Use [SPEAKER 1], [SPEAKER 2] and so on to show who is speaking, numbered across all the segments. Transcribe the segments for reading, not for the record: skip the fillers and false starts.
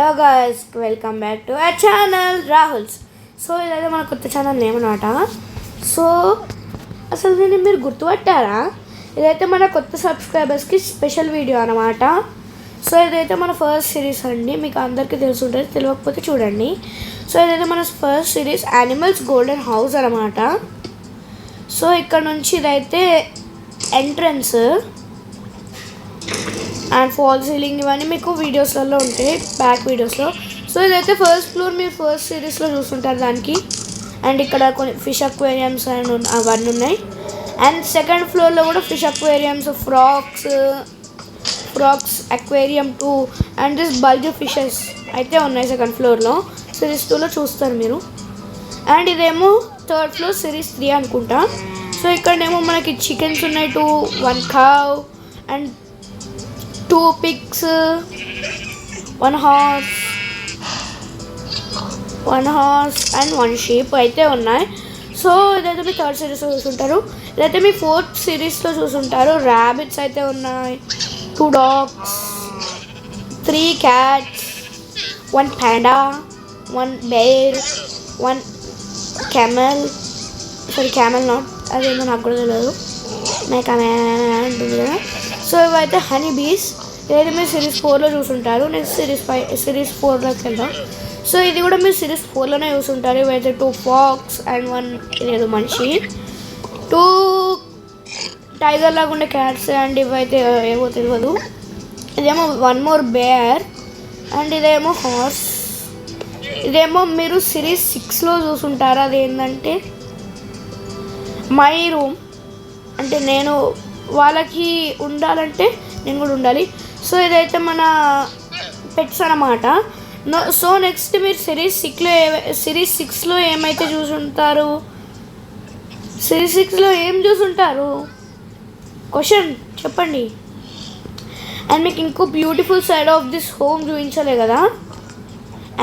[SPEAKER 1] Hello guys, welcome back to our channel Rahul's. So ఇదైతే మన కొత్త ఛానల్ నేమ్ అనమాట. సో అసలు దీన్ని మీరు గుర్తుపట్టారా? ఇదైతే మన కొత్త సబ్స్క్రైబర్స్కి స్పెషల్ వీడియో అనమాట. సో ఇదైతే మన ఫస్ట్ సిరీస్ అండి. మీకు అందరికీ తెలిసి ఉంటుంది, తెలియకపోతే చూడండి. సో ఇదైతే మన first series animals golden house అనమాట. సో ఇక్కడ నుంచి ఇదైతే ఎంట్రన్స్ అండ్ ఫాల్ సీలింగ్ ఇవన్నీ మీకు వీడియోస్లలో ఉంటాయి, బ్యాక్ వీడియోస్లో. సో ఇదైతే ఫస్ట్ ఫ్లోర్ మీరు ఫస్ట్ సిరీస్లో చూస్తుంటారు దానికి. అండ్ ఇక్కడ కొన్ని ఫిష్ అక్వేరియంస్ అండ్ అవన్నీ ఉన్నాయి. అండ్ సెకండ్ ఫ్లోర్లో కూడా fish aquariums, frocks aquarium 2 and this bulge fishes అయితే ఉన్నాయి సెకండ్ ఫ్లోర్లో. సిరీస్ 2లో చూస్తారు మీరు. అండ్ ఇదేమో థర్డ్ ఫ్లోర్ సిరీస్ 3 అనుకుంటా. సో ఇక్కడేమో మనకి చికెన్స్ ఉన్నాయి, 1 cow and 2 pigs, 1 horse and 1 sheep అయితే ఉన్నాయి. సో ఇదైతే మీ థర్డ్ సిరీస్లో చూసుంటారు. ఇదైతే మీ ఫోర్త్ సిరీస్లో చూసుంటారు. ర్యాబిట్స్ అయితే ఉన్నాయి, 2 dogs, 3 cats, 1 panda, 1 bear, 1 camel not, అదేమో నాకు కూడా తెలియదు, ఉంటుంది కదా. సో ఇవైతే హనీ బీస్. ఇదైతే మీరు సిరీస్ 4లో చూసుంటారు. నెక్స్ట్ సిరీస్ 4లోకి వెళ్దాం. సో ఇది కూడా మీరు సిరీస్ 4లోనే చూసుంటారు. ఇవైతే 2 ఫాక్స్ అండ్ 1 ఇదేదో మనిషి, 2 టైగర్ లాగా ఉండే క్యాట్స్ అండ్ ఇవైతే ఏమో తెలియదు. ఇదేమో 1 more బేర్ అండ్ ఇదేమో హార్స్. ఇదేమో మీరు సిరీస్ 6లో చూసుంటారు. అదేంటంటే మై రూమ్, అంటే నేను వాళ్ళకి ఉండాలంటే నేను కూడా ఉండాలి. సో ఇదైతే మన పెట్స్ అన్నమాట. సో నెక్స్ట్ మీరు సిరీస్ 6లో ఏమైతే చూసుంటారు? సిరీస్ 6లో ఏం చూసుంటారు? క్వశ్చన్ చెప్పండి. అండ్ మీకు ఇంకో beautiful side of this home చూపించలే కదా,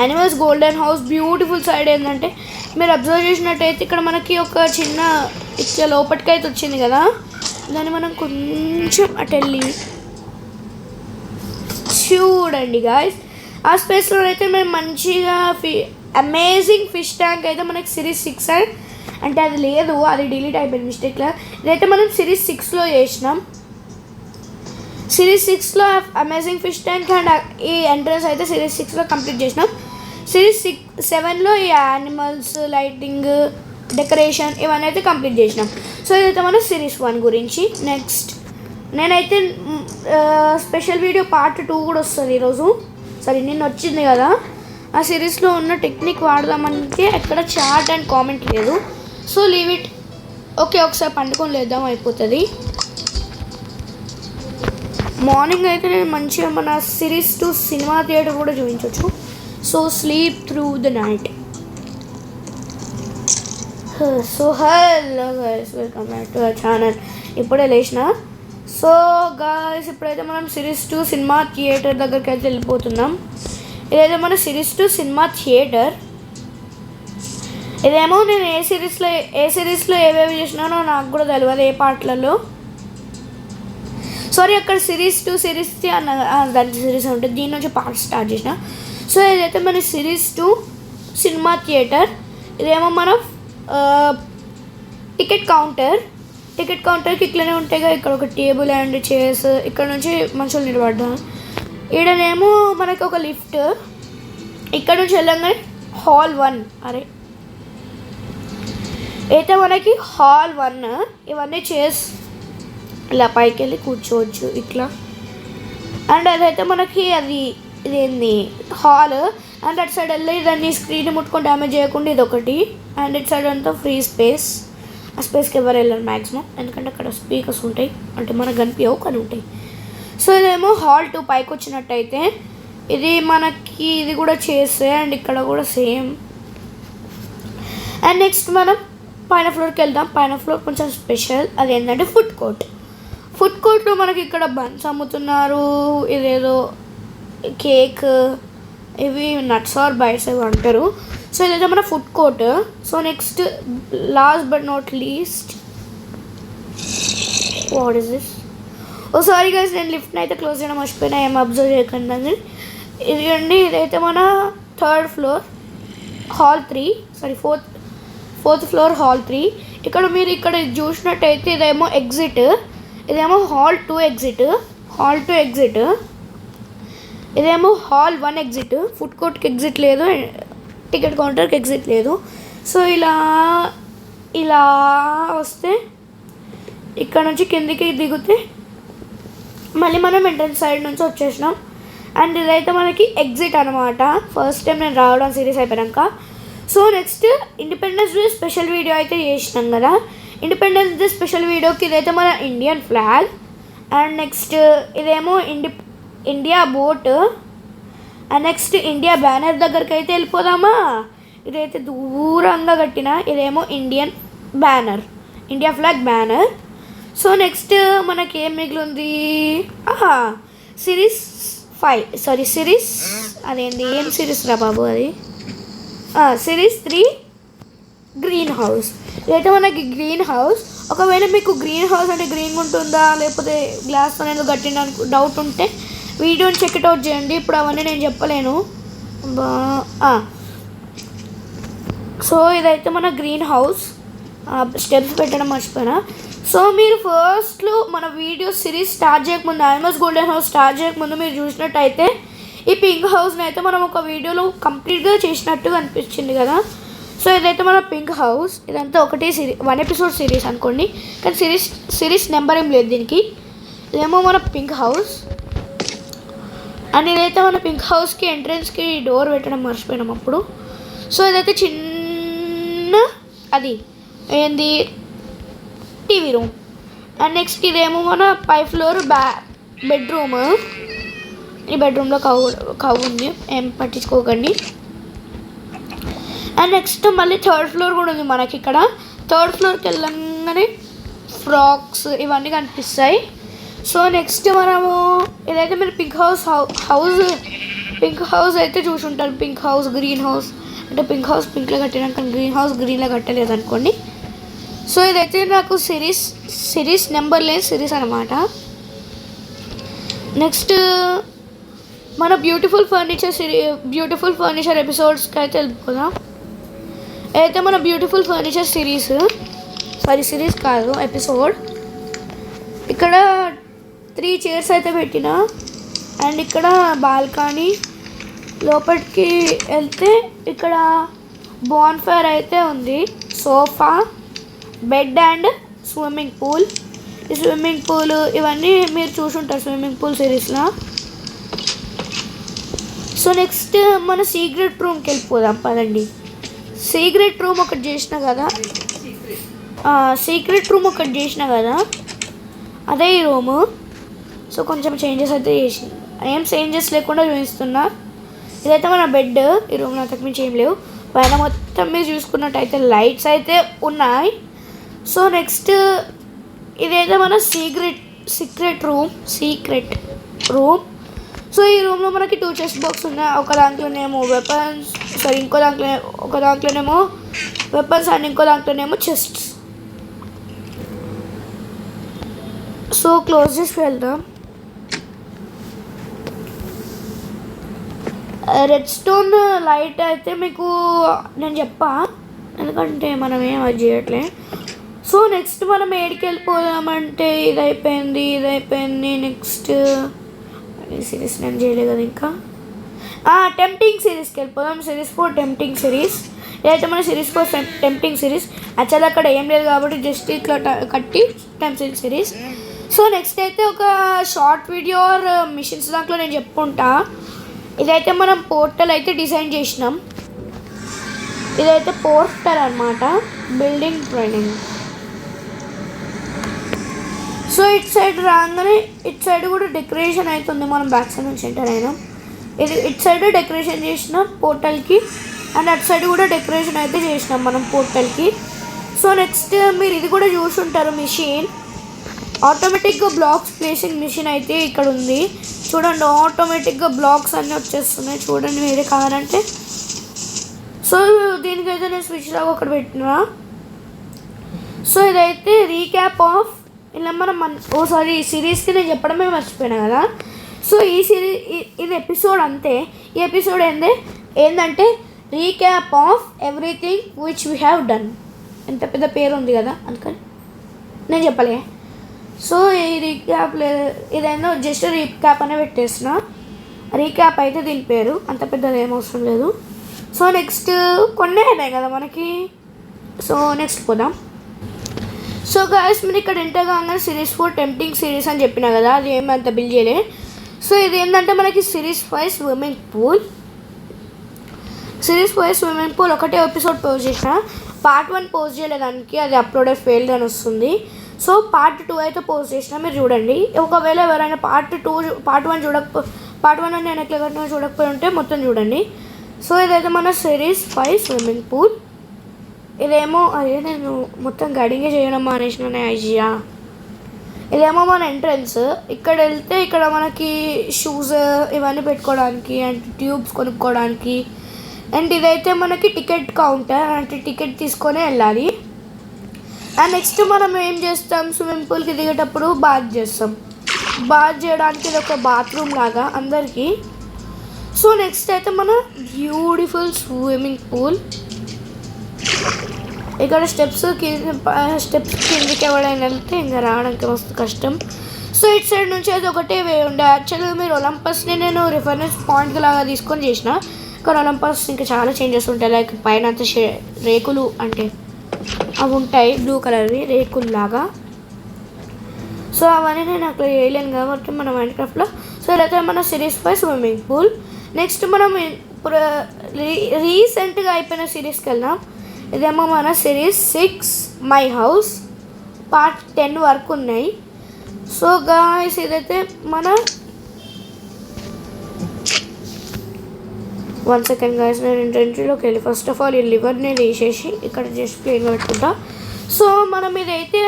[SPEAKER 1] animals golden house beautiful side ఏంటంటే మీరు అబ్జర్వ్ చేసినట్టయితే ఇక్కడ మనకి ఒక చిన్న ఇట్లా లోపటికైతే వచ్చింది కదా, దాన్ని మనం కొంచెం అటు వెళ్ళి చూడండి గాయస్. ఆ స్పేస్లో అయితే మేము మంచిగా అమేజింగ్ ఫిష్ ట్యాంక్ అయితే మనకి సిరీస్ 6 అంటే అది లేదు, అది డిలీట్ అయిపోయింది మిస్టేక్లో. ఇదైతే మనం సిరీస్ 6లో చేసినాం. సిరీస్ 6లో అమేజింగ్ ఫిష్ ట్యాంక్ అండ్ ఈ ఎంట్రన్స్ అయితే సిరీస్ 6లో కంప్లీట్ చేసినాం. సిరీస్ 7లో ఈ యానిమల్స్, లైటింగ్, డెకరేషన్ ఇవన్నీ అయితే కంప్లీట్ చేసినాం. సో ఇదైతే మన సిరీస్ 1 గురించి. నెక్స్ట్ నేనైతే స్పెషల్ వీడియో పార్ట్ 2 కూడా వస్తుంది ఈరోజు. నిన్న వచ్చింది కదా, ఆ సిరీస్లో ఉన్న టెక్నిక్ వాడదామంటే ఎక్కడ చాట్ అండ్ కామెంట్ లేదు. So leave it. ఓకే, ఒకసారి పండుకొని లేద్దాం, అయిపోతుంది. మార్నింగ్ అయితే నేను మంచిగా మన సిరీస్ 2 సినిమా థియేటర్ కూడా చూపించవచ్చు. So sleep through the night. So hello guys, welcome back to our channel. ఇప్పుడే లేచిన. సో గైస్ ఇప్పుడైతే మనం సిరీస్ 2 సినిమా థియేటర్ దగ్గరికి అయితే వెళ్ళిపోతున్నాం. ఇదైతే మన సిరీస్ 2 సినిమా థియేటర్. ఇదేమో నేను ఏ సిరీస్లో ఏవేవి చేసినానో నాకు కూడా తెలియదు, ఏ పార్ట్లలో. సారీ, అక్కడ సిరీస్ 2 సిరీస్ 3 అన్న దానికి సిరీస్ ఉంటుంది, దీని నుంచి పార్ట్ స్టార్ట్ చేసిన. సో ఇదైతే మన సిరీస్ 2 సినిమా థియేటర్. ఇదేమో మన టికెట్ కౌంటర్కి ఇట్లనే ఉంటాయి కదా, ఇక్కడ ఒక టేబుల్ అండ్ చైర్స్, ఇక్కడ నుంచి మనుషులు నిలబడ్డా. ఈడనేమో మనకి ఒక లిఫ్ట్, ఇక్కడ నుంచి వెళ్ళంగానే హాల్ 1. అయితే మనకి హాల్ 1 ఇవన్నీ చైర్స్, ఇలా పైకి వెళ్ళి కూర్చోవచ్చు ఇట్లా. అండ్ అదైతే మనకి ఇదేంది హాల్. అండ్ అటు సైడ్ వెళ్ళి దాన్ని స్క్రీన్ ముట్టుకొని డ్యామేజ్ చేయకుండా ఇదొకటి. అండ్ ఇటు సైడ్ అంతా ఫ్రీ స్పేస్. ఆ స్పేస్కి ఎవరు వెళ్ళారు మ్యాక్సిమం, ఎందుకంటే అక్కడ స్పీకర్స్ ఉంటాయి, అంటే మనకు కనిపించవు కానీ ఉంటాయి. సో ఇదేమో హాల్ 2 పైకి వచ్చినట్టయితే ఇది మనకి ఇది కూడా చేస్తే, అండ్ ఇక్కడ కూడా సేమ్. అండ్ నెక్స్ట్ మనం పైన ఫ్లోర్కి వెళ్దాం. పైన ఫ్లోర్ కొంచెం స్పెషల్, అదేంటంటే ఫుడ్ కోర్ట్లో మనకి ఇక్కడ బన్స్ అమ్ముతున్నారు, ఇదేదో కేక్, ఇవి నట్స్ ఆర్ బైట్స్ అవి అంటారు. సో ఇదైతే మన food court. So next last but not least, what is this? Oh sorry guys, నేను లిఫ్ట్ని అయితే క్లోజ్ చేయడం మర్చిపోయినా, ఏం అబ్జర్వ్ చేయకుండా. ఇది అండి, ఇదైతే మన third floor hall 3, sorry fourth floor hall 3. ఇక్కడ మీరు ఇక్కడ చూసినట్టయితే ఇదేమో ఎగ్జిట్, ఇదేమో హాల్ 2 ఎగ్జిట్, ఇదేమో హాల్ 1 ఎగ్జిట్. ఫుడ్ కోర్ట్కి ఎగ్జిట్ లేదు, టికెట్ కౌంటర్కి ఎగ్జిట్ లేదు. సో ఇలా వస్తే ఇక్కడ నుంచి కిందికి దిగితే మళ్ళీ మనం ఎంట్రన్స్ సైడ్ నుంచి వచ్చేసినాం. అండ్ ఇదైతే మనకి ఎగ్జిట్ అనమాట, ఫస్ట్ టైం నేను రావడం సిరీస్ అయిపోయాక. So next independence day special video అయితే చేసినాం కదా. ఇండిపెండెన్స్ డే స్పెషల్ వీడియోకి ఇదైతే మన ఇండియన్ ఫ్లాగ్. అండ్ నెక్స్ట్ ఇదేమో India boat. And next India banner దగ్గరికి అయితే వెళ్ళిపోదామా. ఇదైతే దూరంగా కట్టిన, ఇదేమో India flag banner. So next మనకి ఏం మిగిలింది, సిరీస్ 5, సిరీస్ అదేంటి ఏం సిరీస్ రా బాబు అది, సిరీస్ 3 గ్రీన్ హౌస్. ఇదైతే మనకి గ్రీన్ హౌస్. ఒకవేళ మీకు గ్రీన్ హౌస్ అంటే గ్రీన్గా ఉంటుందా లేకపోతే గ్లాస్తో నేను కట్టిన డౌట్ ఉంటే వీడియోని చెక్అట్ అవుట్ చేయండి. ఇప్పుడు అవన్నీ నేను చెప్పలేను. సో ఇదైతే మన గ్రీన్ హౌస్. స్టెప్స్ పెట్టడం మర్చిపోయినా. సో మీరు ఫస్ట్లో మన వీడియో సిరీస్ స్టార్ట్ చేయకముందు, ఆల్మోస్ట్ గోల్డెన్ హౌస్ స్టార్ట్ చేయకముందు మీరు చూసినట్టయితే ఈ పింక్ హౌస్ని అయితే మనం ఒక వీడియోలో కంప్లీట్గా చేసినట్టుగా అనిపించింది కదా. సో ఇదైతే మన పింక్ హౌస్. ఇదంతా ఒకటే 1 ఎపిసోడ్ సిరీస్ అనుకోండి, కానీ సిరీస్ నెంబర్ ఏం లేదు దీనికి. ఇదేమో మన పింక్ హౌస్. అండ్ ఇదైతే మన పింక్ హౌస్కి ఎంట్రన్స్కి డోర్ పెట్టడం మర్చిపోయినాం అప్పుడు. సో ఇదైతే చిన్న అది ఏంది టీవీ రూమ్. అండ్ నెక్స్ట్ ఇదేమో మన 5th ఫ్లోర్ బెడ్రూమ్. ఈ బెడ్రూమ్లో కవ్వు ఉంది, ఏం పట్టించుకోకండి. అండ్ నెక్స్ట్ మళ్ళీ 3rd ఫ్లోర్ కూడా ఉంది మనకి. ఇక్కడ 3rd ఫ్లోర్కి వెళ్ళంగానే ఫ్రాక్స్ ఇవన్నీ కనిపిస్తాయి. సో నెక్స్ట్ మనము ఇదైతే మీరు పింక్ హౌస్ అయితే చూసుంటారు. పింక్ హౌస్, గ్రీన్ హౌస్ అంటే పింక్ హౌస్ పింక్లో కట్టినాక గ్రీన్ హౌస్ గ్రీన్లో కట్టలేదు అనుకోండి. సో ఇదైతే నాకు సిరీస్ నెంబర్ లేని సిరీస్ అనమాట. నెక్స్ట్ మన బ్యూటిఫుల్ ఫర్నిచర్ ఎపిసోడ్స్కి అయితే వెళ్ళిపోదాం. అయితే మన బ్యూటిఫుల్ ఫర్నిచర్ సిరీస్ కాదు ఎపిసోడ్. ఇక్కడ 3 చైర్స్ అయితే పెట్టిన. అండ్ ఇక్కడ బాల్కనీ లోపలికి వెళ్తే ఇక్కడ బాన్ఫైర్ అయితే ఉంది, sofa, bed and swimming pool. ఈ స్విమ్మింగ్ పూల్ ఇవన్నీ మీరు చూసుంటారు స్విమ్మింగ్ పూల్ సిరీస్లో. సో నెక్స్ట్ మన సీక్రెట్ రూమ్కి వెళ్ళిపోదాం పదండి. సీక్రెట్ రూమ్ ఒకటి చేసిన కదా, అదే ఈ రూము. సో కొంచెం చేంజెస్ అయితే చేసిన, ఏం చేంజెస్ లేకుండా చూపిస్తున్నా. ఇదైతే మన బెడ్. ఈ రూమ్లో అంతకుమించి ఏం లేవు. పైన మొత్తం మీరు చూసుకున్నట్టయితే లైట్స్ అయితే ఉన్నాయి. సో నెక్స్ట్ ఇదైతే మన సీక్రెట్ రూమ్. సో ఈ రూమ్లో మనకి 2 చెస్ట్ బాక్స్ ఉన్నాయి. ఒక దాంట్లోనేమో వెపన్స్, ఒక దాంట్లోనేమో వెపన్స్ అండ్ ఇంకో దాంట్లోనేమో చెస్ట్. సో క్లోజ్ చేసి వెళ్దాం. రెడ్ స్టోన్ లైట్ అయితే మీకు నేను చెప్పా, ఎందుకంటే మనం ఏం అది చేయట్లే. సో నెక్స్ట్ మనం ఏడికి వెళ్ళిపోదామంటే ఇది అయిపోయింది. నెక్స్ట్ సిరీస్ నేను చేయలేదు కదా ఇంకా. టెంప్టింగ్ సిరీస్కి వెళ్ళిపోదాం. Series 4 tempting series. ఇదైతే మన సిరీస్ 4 టెంప్టింగ్ సిరీస్. యాక్చువల్లీ అక్కడ ఏం లేదు కాబట్టి జస్ట్ ఇట్లా కట్టి టెంప్టింగ్ సిరీస్. సో నెక్స్ట్ అయితే ఒక షార్ట్ వీడియో ఆర్ మిషన్స్ దాంట్లో నేను చెప్పుకుంటా. ఇదైతే మనం పోర్టల్ అయితే డిజైన్ చేసినాం. ఇదైతే పోర్టల్ అనమాట, బిల్డింగ్ ట్రైనింగ్. సో ఇటు సైడ్ రాగానే ఇటు సైడ్ కూడా డెకరేషన్ అవుతుంది. మనం బ్యాక్ సైడ్ నుంచి ఎంటర్ అయినాం. ఇటు సైడ్ డెకరేషన్ చేసినాం పోర్టల్కి, అండ్ అటు సైడ్ కూడా డెకరేషన్ అయితే చేసినాం మనం పోర్టల్కి. సో నెక్స్ట్ మీరు ఇది కూడా చూసుంటారు, మిషన్ ఆటోమేటిక్గా బ్లాక్స్ ప్లేసింగ్ మిషన్ అయితే ఇక్కడ ఉంది. చూడండి, ఆటోమేటిక్గా బ్లాక్స్ అన్నీ వచ్చేస్తున్నాయి. చూడండి మీరే కావాలంటే. సో దీనికైతే నేను స్విచ్ లాగా ఒకటి పెట్టినా. సో ఇదైతే రీక్యాప్ ఆఫ్ ఇలా మనం సిరీస్కి నేను చెప్పడమే మర్చిపోయినా కదా. సో ఈ ఇది ఎపిసోడ్ అంతే. ఈ ఎపిసోడ్ ఏంటంటే recap of everything which we have done. ఎంత పెద్ద పేరు ఉంది కదా, అందుకని నేను చెప్పలే. సో ఈ రీక్యాప్ ఇదేందో జస్ట్ రీక్యాప్ అనే పెట్టేసిన. రీక్యాప్ అయితే దీని పేరు, అంత పెద్దది ఏం అవసరం లేదు. సో నెక్స్ట్ కొన్ని అయినాయి కదా మనకి. సో నెక్స్ట్ పోదాం. సో గాయస్ మీరు ఇక్కడ ఎంటర్ కాగానే సిరీస్ 4 టెంప్టింగ్ సిరీస్ అని చెప్పినా కదా, అది ఏమంత బిల్ చేయలే. సో ఇది ఏంటంటే మనకి series 5 swimming pool. Series 5 swimming pool ఒకటే ఎపిసోడ్ పోస్ట్ చేసిన. పార్ట్ 1 పోస్ట్ చేయలేదానికి, అది అప్లోడ్ ఫెయిల్డ్ అని వస్తుంది. సో పార్ట్ 2 అయితే పోస్ట్ చేసిన, మీరు చూడండి. ఒకవేళ ఎవరైనా పార్ట్ 1 నేను ఎట్లా చూడకపోయి ఉంటే మొత్తం చూడండి. సో ఇదైతే మన సిరీస్ 5 స్విమ్మింగ్ పూల్. ఇదేమో అదే నేను మొత్తం గడిగే చేయడం మానేసిన ఐజియా. ఇదేమో మన ఎంట్రన్స్. ఇక్కడ వెళ్తే ఇక్కడ మనకి షూస్ ఇవన్నీ పెట్టుకోవడానికి అండ్ ట్యూబ్స్ కొనుక్కోవడానికి. అండ్ ఇదైతే మనకి టికెట్ కౌంటర్, అంటే టికెట్ తీసుకొని వెళ్ళాలి. అండ్ నెక్స్ట్ మనం ఏం చేస్తాం, స్విమ్మింగ్ పూల్కి దిగేటప్పుడు బాత్ చేస్తాం. బాత్ చేయడానికి ఇది ఒక బాత్రూమ్ లాగా అందరికీ. సో నెక్స్ట్ అయితే మన బ్యూటిఫుల్ స్విమ్మింగ్ పూల్. ఇక్కడ స్టెప్స్ కిందికి ఎవడైనా వెళ్తే ఇంకా రావడానికి మస్తు కష్టం. సో ఇటు సైడ్ నుంచి అయితే ఒకటే వే ఉండే. యాక్చువల్గా మీరు ఒలంపస్ని నేను రిఫరెన్స్ పాయింట్ లాగా తీసుకొని చేసిన. ఇక్కడ ఒలంపస్ ఇంకా చాలా చేంజెస్ ఉంటాయి. లైక్ పైన అంతా రేకులు అంటే అవి ఉంటాయి, బ్లూ కలర్వి రేకుల్లాగా. సో అవన్నీ నేను అక్కడ వేయలేను కాబట్టి మన మైన్క్రాఫ్ట్లో. సో ఇదైతే మన సిరీస్ 5 స్విమ్మింగ్ పూల్. నెక్స్ట్ మనం రీసెంట్గా అయిపోయిన సిరీస్కి వెళ్దాం. ఇదేమో మన సిరీస్ 6 మై హౌస్. పార్ట్ 10 వరకు ఉన్నాయి. సో గాయ్స్ ఇదైతే మన 1 సెకండ్ గాయ్స్, నేను ఇంటర్వ్యూలోకి వెళ్ళి ఫస్ట్ ఆఫ్ ఆల్ ఈ లివర్ని తీసేసి ఇక్కడ జస్ట్ ప్లేన్ పెట్టుకుంటా. సో మనం ఇదైతే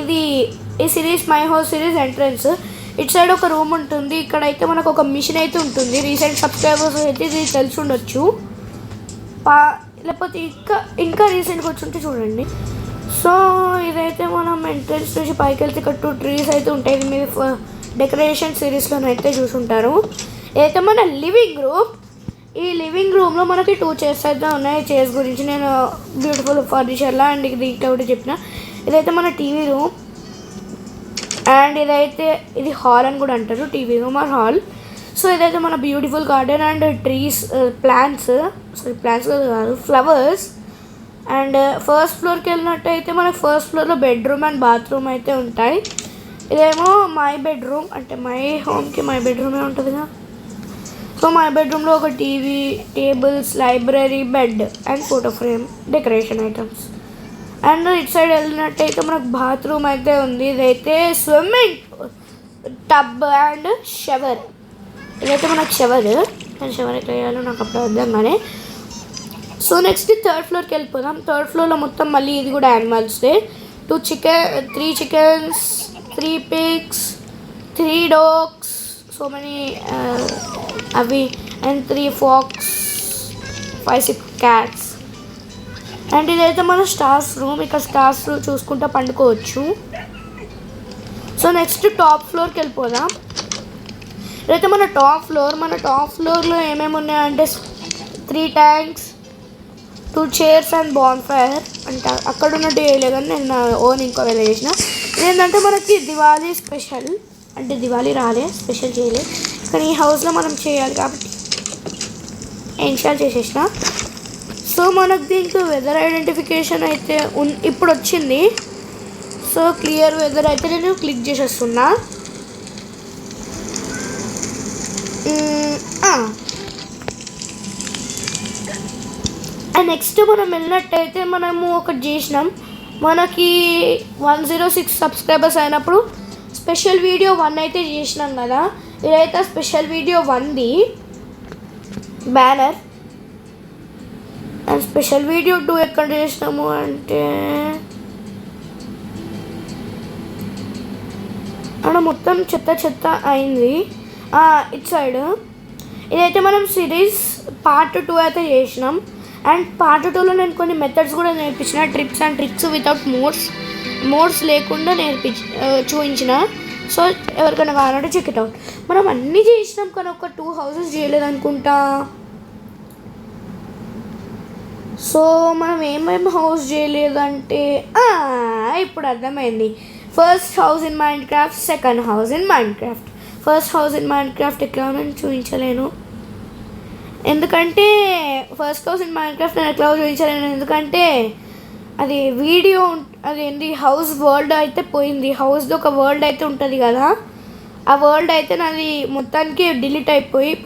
[SPEAKER 1] ఇది ఈ series my house series entrance. ఇటు సైడ్ ఒక రూమ్ ఉంటుంది. ఇక్కడైతే మనకు ఒక మిషన్ అయితే ఉంటుంది. రీసెంట్ సబ్స్క్రైబర్స్ అయితే ఇది తెలిసి ఉండొచ్చు, లేకపోతే ఇంకా రీసెంట్గా వచ్చి చూడండి. సో ఇదైతే మనం ఎంట్రన్స్ నుంచి పైకి వెళ్తే ఇక్కడ 2 ట్రీస్ అయితే ఉంటాయి. ఇది మీరు డెకరేషన్ సిరీస్లోనైతే చూసుంటారు. ఇదైతే మన లివింగ్ రూమ్. ఈ లివింగ్ రూమ్లో మనకి 2 చైర్స్ అయితే ఉన్నాయి. చైర్స్ గురించి నేను బ్యూటిఫుల్ ఫర్నిచర్లా అండ్ దీంట్లో కూడా చెప్పిన. ఇదైతే మన టీవీ రూమ్. అండ్ ఇది హాల్ అని కూడా అంటారు, TV room or hall. So ఇదైతే మన beautiful garden and trees, plants కాదు ఫ్లవర్స్. అండ్ ఫస్ట్ ఫ్లోర్కి వెళ్ళినట్టయితే మనకి ఫస్ట్ ఫ్లోర్లో బెడ్రూమ్ అండ్ బాత్రూమ్ అయితే ఉంటాయి. ఇదేమో మై బెడ్రూమ్, అంటే మై హోమ్కి మై బెడ్రూమే ఉంటుంది కదా. సో మై బెడ్రూమ్లో ఒక TV, tables, library, bed and photo frame, decoration items. And ఇటు సైడ్ వెళ్ళినట్టయితే మనకు బాత్రూమ్ అయితే ఉంది. ఇదైతే స్విమ్మింగ్ టబ్ అండ్ షవర్. ఇదైతే మనకు షవర్ ఎట్లా వేయాలో నాకు అప్పుడు అర్థం కానీ. సో నెక్స్ట్ 3rd ఫ్లోర్కి వెళ్ళిపోదాం. 3rd ఫ్లోర్లో మొత్తం మళ్ళీ ఇది కూడా యానిమల్స్దే. 3 chickens, 3 pigs, 3 dogs, so many అవి, అండ్ 3 fox, 5-6 cats. అండ్ ఇదైతే మన స్టార్స్ రూమ్. ఇక్కడ స్టార్స్ చూసుకుంటూ పండుకోవచ్చు. సో నెక్స్ట్ టాప్ ఫ్లోర్కి వెళ్ళిపోదాం. ఇదైతే మన టాప్ ఫ్లోర్లో ఏమేమి ఉన్నాయంటే 3 tanks, 2 chairs and bonfire. అంటే అక్కడ ఉన్నట్టు వేయలే కానీ నేను నా ఓన్ ఇంకో వేళ చేసిన. ఇదేంటంటే మనకి దివాళీ స్పెషల్, అంటే దివాళీ రాలే, స్పెషల్ చేయలేదు కానీ ఈ హౌస్లో మనం చేయాలి కాబట్టి ఇన్స్టాల్ చేసేసిన. సో మనకు దీనికి వెదర్ ఐడెంటిఫికేషన్ అయితే ఇప్పుడు వచ్చింది. సో క్లియర్ వెదర్ అయితే నేను క్లిక్ చేసేస్తున్నా. అండ్ నెక్స్ట్ మనం వెళ్ళినట్టయితే మనము ఒకటి చేసినాం. మనకి 106 సబ్స్క్రైబర్స్ అయినప్పుడు స్పెషల్ వీడియో 1 అయితే చేసినాం కదా. ఇదైతే స్పెషల్ వీడియో 1ది బ్యానర్. అండ్ స్పెషల్ వీడియో 2 ఎక్కడ చేసినాము అంటే అక్కడ మొత్తం చెత్త అయింది ఇటు సైడ్. ఇదైతే మనం సిరీస్ పార్ట్ 2 అయితే చేసినాం. అండ్ పార్ట్ 2లో నేను కొన్ని మెథడ్స్ కూడా నేర్పించిన, trips and tricks without modes లేకుండా చూపించిన. సో ఎవరికైనా కావాలంటే చెక్ ఇట్ అవుట్. మనం అన్నీ చేసినాం కానీ ఒక 2 houses చేయలేదనుకుంటా. సో మనం ఏమేమి హౌస్ చేయలేదంటే ఇప్పుడు అర్థమైంది. First house in mind craft, second house in mind craft. First house in mind craft ఎట్లా నేను చూపించలేను ఎందుకంటే first house in mind craft నేను ఎట్లా చూపించలేను ఎందుకంటే అది వీడియో అది ఏంటి హౌస్ వరల్డ్ అయితే పోయింది. హౌస్ది ఒక వరల్డ్ అయితే ఉంటుంది కదా, ఆ వరల్డ్ అయితే నాది మొత్తానికి డిలీట్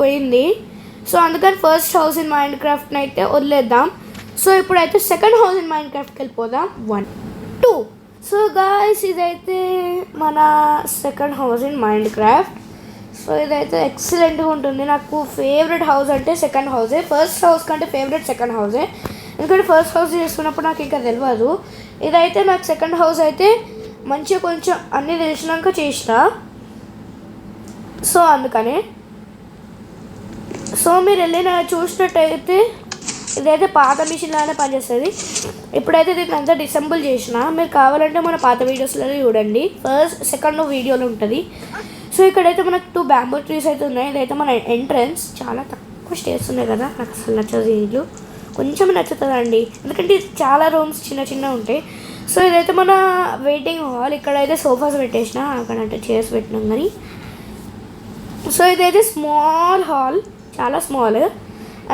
[SPEAKER 1] పోయింది. సో అందుకని ఫస్ట్ హౌస్ ఇన్ మైండ్ క్రాఫ్ట్ని అయితే వదిలేద్దాం. సో ఇప్పుడైతే సెకండ్ హౌస్ ఇన్ మైండ్ క్రాఫ్ట్కి వెళ్ళిపోదాం. 1 2. సో గాయ్స్ ఇదైతే మన second house in mind craft. So ఇదైతే ఎక్సలెంట్గా ఉంటుంది. నాకు ఫేవరెట్ హౌస్ అంటే సెకండ్ హౌసే. ఫస్ట్ హౌస్ కంటే ఫేవరెట్ సెకండ్ హౌసే, ఎందుకంటే ఫస్ట్ హౌస్ చేస్తున్నప్పుడు నాకు ఇంకా తెలియదు. ఇదైతే నాకు సెకండ్ హౌస్ అయితే మంచిగా కొంచెం అన్నీ తెలిసినాక చేసిన, సో అందుకనే. సో మీరు వెళ్ళిన చూసినట్టయితే ఇదైతే పాత మిషన్ లానే పనిచేస్తుంది. ఇప్పుడైతే దీన్ని అంతా డిసెంబుల్ చేసిన, మీరు కావాలంటే మన పాత వీడియోస్లో చూడండి, ఫస్ట్ సెకండ్ వీడియోలో ఉంటుంది. సో ఇక్కడైతే మనకు 2 బ్యాంబూ ట్రీస్ అయితే ఉన్నాయి. ఇదైతే మన ఎంట్రన్స్. చాలా తక్కువ స్టేర్స్ ఉన్నాయి కదా, నాకు అసలు నచ్చదు ఇల్లు, కొంచెం నచ్చుతుందండి ఎందుకంటే చాలా రూమ్స్ చిన్న ఉంటాయి. సో ఇదైతే మన వెయిటింగ్ హాల్. ఇక్కడైతే సోఫాస్ పెట్టేసిన, అక్కడంటే చైర్స్ పెట్టినాం కానీ. సో ఇదైతే స్మాల్ హాల్, చాలా స్మాల్.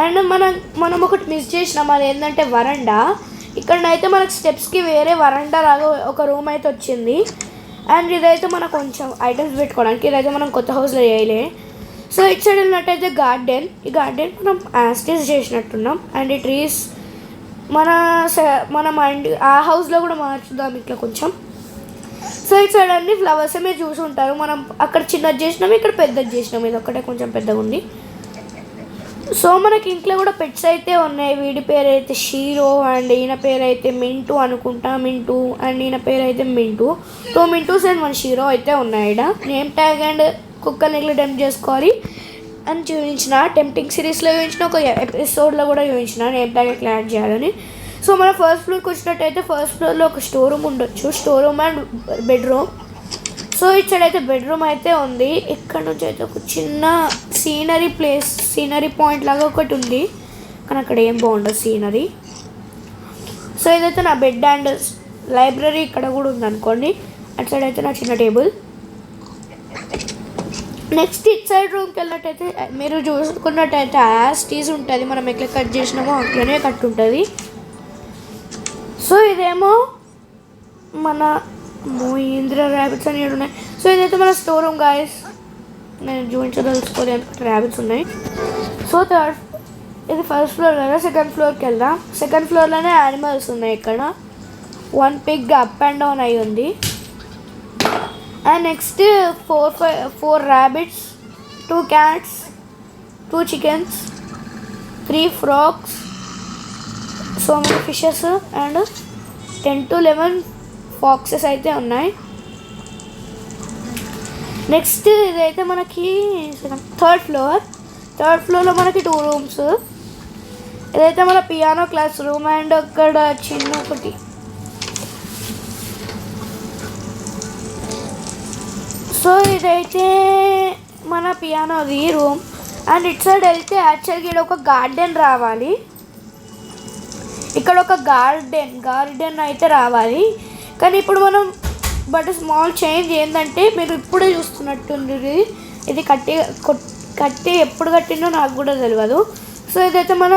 [SPEAKER 1] అండ్ మనం ఒకటి మిస్ చేసినాం, అది ఏంటంటే వరండా. ఇక్కడైతే మనకు స్టెప్స్కి వేరే వరండా లాగా ఒక రూమ్ అయితే వచ్చింది. అండ్ ఇదైతే మనకు కొంచెం ఐటమ్స్ పెట్టుకోవడానికి. ఇదైతే మనం కొత్త హౌస్లో చేయలే. సో ఇటు సైడ్ వెళ్ళినట్టయితే గార్డెన్. ఈ గార్డెన్ మనం యాస్టీస్ చేసినట్టున్నాం. అండ్ ఈ ట్రీస్ మన మైండ్ ఆ హౌస్లో కూడా మార్చుదాం ఇట్లా కొంచెం. సో ఇటు సైడ్ అన్ని ఫ్లవర్స్ మీరు చూసి ఉంటారు. మనం అక్కడ చిన్నది చేసినాం, ఇక్కడ పెద్దది చేసినాం. ఇది ఒక్కటే కొంచెం పెద్దగా ఉంది. సో మనకి ఇంట్లో కూడా పెట్స్ అయితే ఉన్నాయి. వీడి పేరు అయితే షీరో అండ్ ఈయన పేరు అయితే మింటూ అనుకుంటా. మింటూ అండ్ ఈయన పేరు అయితే మింటూ. 2 మింటూస్ అండ్ 1 షీరో అయితే ఉన్నాయి. నేమ్ ట్యాగ్ అండ్ కుక్కర్ని ఎట్లా టెంప్ట్ చేసుకోవాలి అని చూపించిన, టెంప్టింగ్ సిరీస్లో చూపించిన, ఒక ఎపిసోడ్లో కూడా చూపించిన నేమ్ ట్యాగ్ ఎట్లా యాడ్ చేయాలని. సో మనం ఫస్ట్ ఫ్లోర్కి వచ్చినట్టయితే ఫస్ట్ ఫ్లోర్లో ఒక స్టోర్ రూమ్ ఉండొచ్చు, store room and bedroom. So ఇటు సైడ్ అయితే బెడ్రూమ్ అయితే ఉంది. ఇక్కడ నుంచి అయితే ఒక చిన్న సీనరీ పాయింట్ లాగా ఒకటి ఉంది, కానీ అక్కడ ఏం బాగుండదు సీనరీ. సో ఇదైతే నా బెడ్ అండ్ లైబ్రరీ ఇక్కడ కూడా ఉంది అనుకోండి. అటు సైడ్ అయితే నా చిన్న టేబుల్. నెక్స్ట్ ఇటు సైడ్ రూమ్కి వెళ్ళినట్టయితే మీరు చూసుకున్నట్టయితే యాస్టీస్ ఉంటుంది, మనం ఎట్లా కట్ చేసినామో అట్లనే కట్ ఉంటుంది. సో ఇదేమో మన ఇంద్ర ర్యాబిట్స్ అని ఉన్నాయి. సో ఇదైతే మన స్టోర్ రూమ్ గాయస్. నేను చూపించదలుచుకోలే అనుకుంటే ర్యాబిట్స్ ఉన్నాయి. సో ఇది ఫస్ట్ ఫ్లోర్ కదా, సెకండ్ ఫ్లోర్కి వెళ్దాం. సెకండ్ ఫ్లోర్లోనే యానిమల్స్ ఉన్నాయి. ఇక్కడ 1 పిగ్ అప్ అండ్ డౌన్ అయి ఉంది. And next 4 rabbits, 2 cats, 2 chickens, 3 frogs, so many fishes and 10 to 11 foxes అయితే ఉన్నాయి. నెక్స్ట్ ఇదైతే మనకి థర్డ్ ఫ్లోర్లో మనకి 2 రూమ్స్. ఇదైతే మన పియానో క్లాస్ రూమ్ అండ్ అక్కడ చిన్న ఒకటి. సో ఇదైతే మన పియానోది రూమ్. అండ్ ఇటు సైడ్ వెళ్తే యాక్చువల్గా ఇక్కడ ఒక గార్డెన్ రావాలి, ఇక్కడ ఒక గార్డెన్ అయితే రావాలి. కానీ ఇప్పుడు మనం స్మాల్ చేంజ్ ఏంటంటే మీరు ఇప్పుడే చూస్తున్నట్టుంది, ఇది కట్టి ఎప్పుడు కట్టిందో నాకు కూడా తెలియదు. సో ఇదైతే మన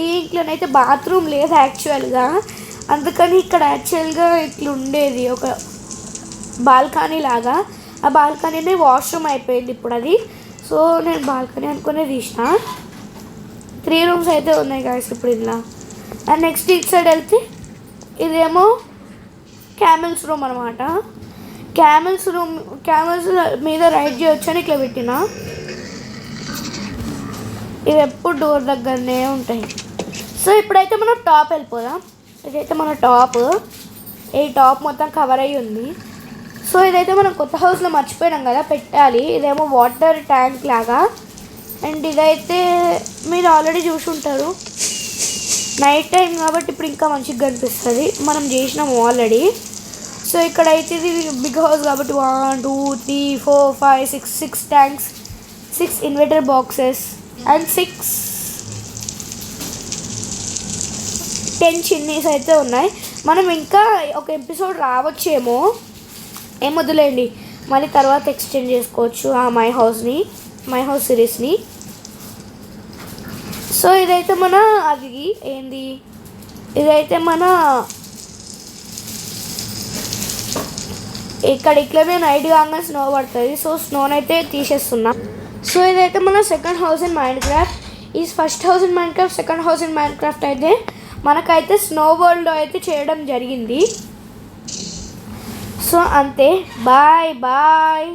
[SPEAKER 1] ఈ ఇంట్లోనైతే బాత్రూమ్ లేదు యాక్చువల్గా, అందుకని ఇక్కడ యాక్చువల్గా ఇట్లా ఉండేది ఒక బాల్కనీ లాగా. ఆ బాల్కనీనే వాష్రూమ్ అయిపోయింది ఇప్పుడు అది. సో నేను బాల్కనీ అనుకునే తీసిన. 3 రూమ్స్ అయితే ఉన్నాయి గాయస్ ఇప్పుడు ఇలా. అండ్ నెక్స్ట్ ఇటు సైడ్ వెళ్తే ఇదేమో క్యామెల్స్ రూమ్ అనమాట. క్యామెల్స్ మీద రైడ్ చేయొచ్చు అని ఇట్లా పెట్టిన. ఇవి ఎప్పుడు డోర్ దగ్గరనే ఉంటాయి. సో ఇప్పుడైతే మనం టాప్ వెళ్ళిపోదాం. ఇదైతే మన టాప్. ఈ టాప్ మొత్తం కవర్ అయ్యి ఉంది. సో ఇదైతే మనం కొత్త హౌస్లో మర్చిపోయినాం కదా, పెట్టాలి. ఇదేమో వాటర్ ట్యాంక్ లాగా. అండ్ ఇదైతే మీరు ఆల్రెడీ చూసి ఉంటారు, నైట్ టైం కాబట్టి ఇప్పుడు ఇంకా మంచిగా కనిపిస్తుంది. మనం చేసినాము ఆల్రెడీ. సో ఇక్కడైతే ఇది బిగ్ హౌస్ కాబట్టి 1 2 3 4 5 6 tanks, 6 inverter boxes and 10 Chinni's అయితే ఉన్నాయి. మనం ఇంకా ఒక ఎపిసోడ్ రావచ్చేమో, ఏమొద్దులేండి, మళ్ళీ తర్వాత ఎక్స్టెండ్ చేసుకోవచ్చు ఆ మై హౌస్ సిరీస్ని. సో ఇదైతే మన ఇదైతే మన ఇక్కడ ఇట్లనే నైట్ కాగానే స్నో పడుతుంది. సో స్నోనైతే తీసేస్తున్నా. సో ఇదైతే మన సెకండ్ హౌస్ ఇన్ మైన్క్రాఫ్ట్. ఈ first house in Minecraft, second house in Minecraft అయితే మనకైతే స్నో వరల్డ్లో అయితే చేయడం జరిగింది. సో అంతే, బాయ్.